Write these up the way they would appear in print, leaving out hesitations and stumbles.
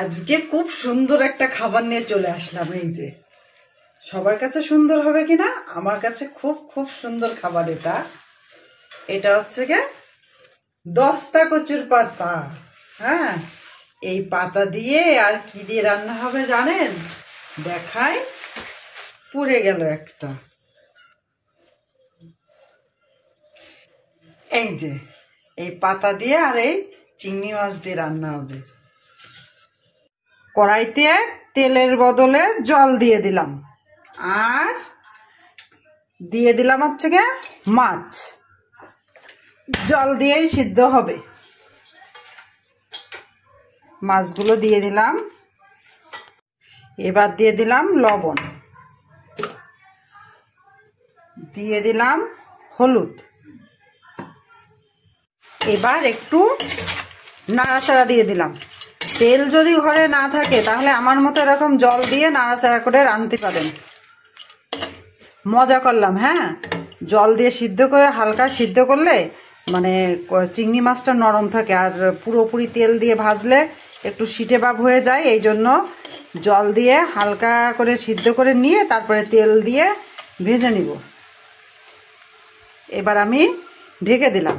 আজকে খুব সুন্দর একটা খাবার নিয়ে চলে আসলাম। এই যে সবার কাছে সুন্দর হবে কিনা, আমার কাছে খুব খুব সুন্দর খাবার। এটা হচ্ছে গে দস্তা কচুর পাতা। হ্যাঁ, এই পাতা দিয়ে আর কি দিয়ে রান্না হবে জানেন? দেখাই, পুড়ে গেল একটা। এই যে এই পাতা দিয়ে আর এই চিংড়ি মাছ দিয়ে রান্না হবে। কড়াইতে তেলের বদলে জল দিয়ে দিলাম, আর দিয়ে দিলাম হচ্ছে গে মাছ। জল দিয়েই সিদ্ধ হবে। মাছগুলো দিয়ে দিলাম। এবার দিয়ে দিলাম লবণ, দিয়ে দিলাম হলুদ। এবার একটু নাড়াচাড়া দিয়ে দিলাম। তেল যদি ঘরে না থাকে তাহলে আমার মতো এরকম জল দিয়ে নাড়াচাড়া করে রাঁধতে পারেন। মজা করলাম। হ্যাঁ, জল দিয়ে সিদ্ধ করে হালকা সিদ্ধ করলে মানে চিংড়ি মাছটা নরম থাকে, আর পুরোপুরি তেল দিয়ে ভাজলে একটু সিটে ভাব হয়ে যায়। এই জন্য জল দিয়ে হালকা করে সিদ্ধ করে নিয়ে তারপরে তেল দিয়ে ভেজে নিব। এবার আমি ঢেকে দিলাম।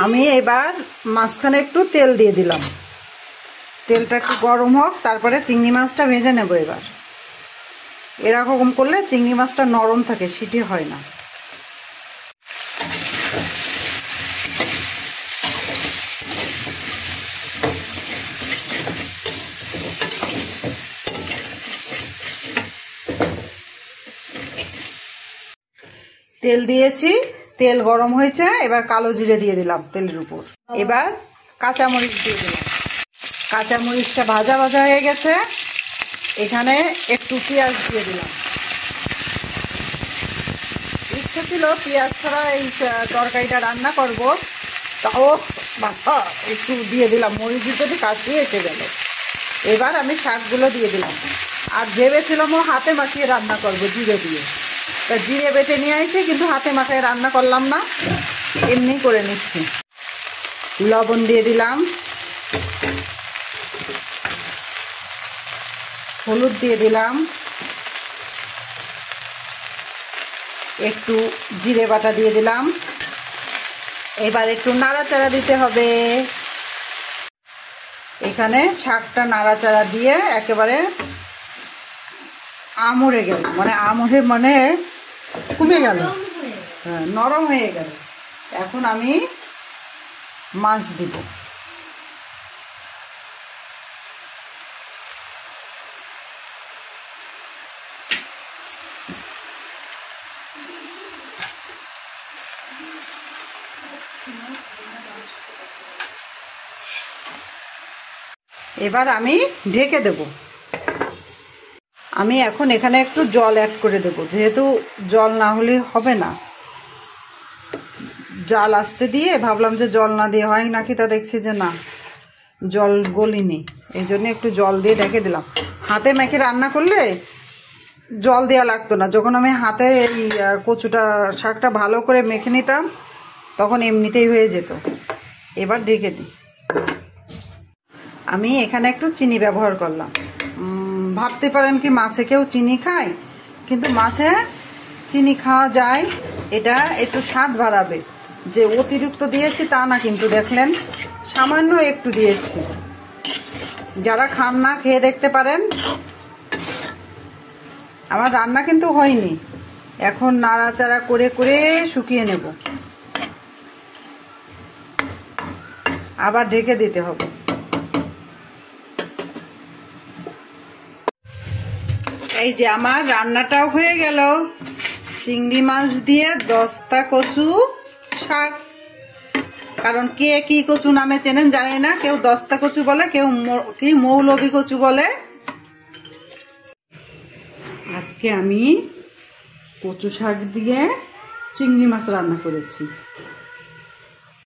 আমি এবার মাঝখানে একটু তেল দিয়ে দিলাম। তেলটা একটু গরম হোক, তারপরে চিংড়ি মাছটা ভেজে নেব। এবার এরকম করলে চিংড়ি মাছটা নরম থাকে, সিটি হয় না। তেল দিয়েছি, তেল গরম হয়েছে। এবার কালো জিরে দিয়ে দিলাম তেলের উপর। এবার কাঁচামরিচ দিয়ে দিলাম। কাঁচামরিচটা ভাজা ভাজা হয়ে গেছে। এখানে একটু পেঁয়াজ দিয়ে দিলাম। ইচ্ছে ছিল পেঁয়াজ ছাড়া এই তরকারিটা রান্না করব, তাও বাবা একটু দিয়ে দিলাম। মরিচ যদি কাশিয়ে এসে গেল। এবার আমি শাকগুলো দিয়ে দিলাম। আর ভেবেছিলাম হাতে মাখিয়ে রান্না করব জিরে দিয়ে। তা জিরে বেটে নিয়ে আসছি, কিন্তু হাতে মাখিয়ে রান্না করলাম না, এমনি করে নিচ্ছি। লবণ দিয়ে দিলাম, হলুদ দিয়ে দিলাম, একটু জিরে বাটা দিয়ে দিলাম। এবার একটু নাড়াচাড়া দিতে হবে। এখানে শাকটা নাড়াচাড়া দিয়ে একেবারে আমড়ে গেল, মানে কমে গেল, হ্যাঁ নরম হয়ে গেল। এখন আমি মাছ দিব। এবার আমি ঢেকে দেব। আমি এখন এখানে একটু জল অ্যাড করে দেব, যেহেতু জল না হলে হবে না। জাল আসতে দিয়ে ভাবলাম যে জল না দিয়ে হয় নাকি, তা দেখছি যে না, জল গলিনি। এই জন্য একটু জল দিয়ে ঢেকে দিলাম। হাতে মেখে রান্না করলে জল দেওয়া লাগতো না। যখন আমি হাতে এই কচুটা শাকটা ভালো করে মেখে নিতাম তখন এমনিতেই হয়ে যেত। এবার ঢেকে দিই। আমি এখানে একটু চিনি ব্যবহার করলাম। ভাবতে পারেন কি মাছে কেউ চিনি খায়, কিন্তু মাছে চিনি খাওয়া যায়। এটা একটু স্বাদ বাড়াবে। যে অতিরিক্ত দিয়েছি তা না, কিন্তু দেখলেন সামান্য একটু দিয়েছি। যারা খান না খেয়ে দেখতে পারেন। আমার রান্না কিন্তু হয়নি। এখন নাড়াচাড়া করে করে শুকিয়ে নেব। আবার ঢেকে দিতে হবে। এই যে আমার রান্নাটাও হয়ে গেল। চিংড়ি মাছ দিয়ে দস্তা কচু শাক। কারণ কে কি কচু নামে চেনেন জানি না। কেউ দস্তা কচু বলে, কেউ কি মৌলবী কচু বলে। আজকে আমি কচু শাক দিয়ে চিংড়ি মাছ রান্না করেছি।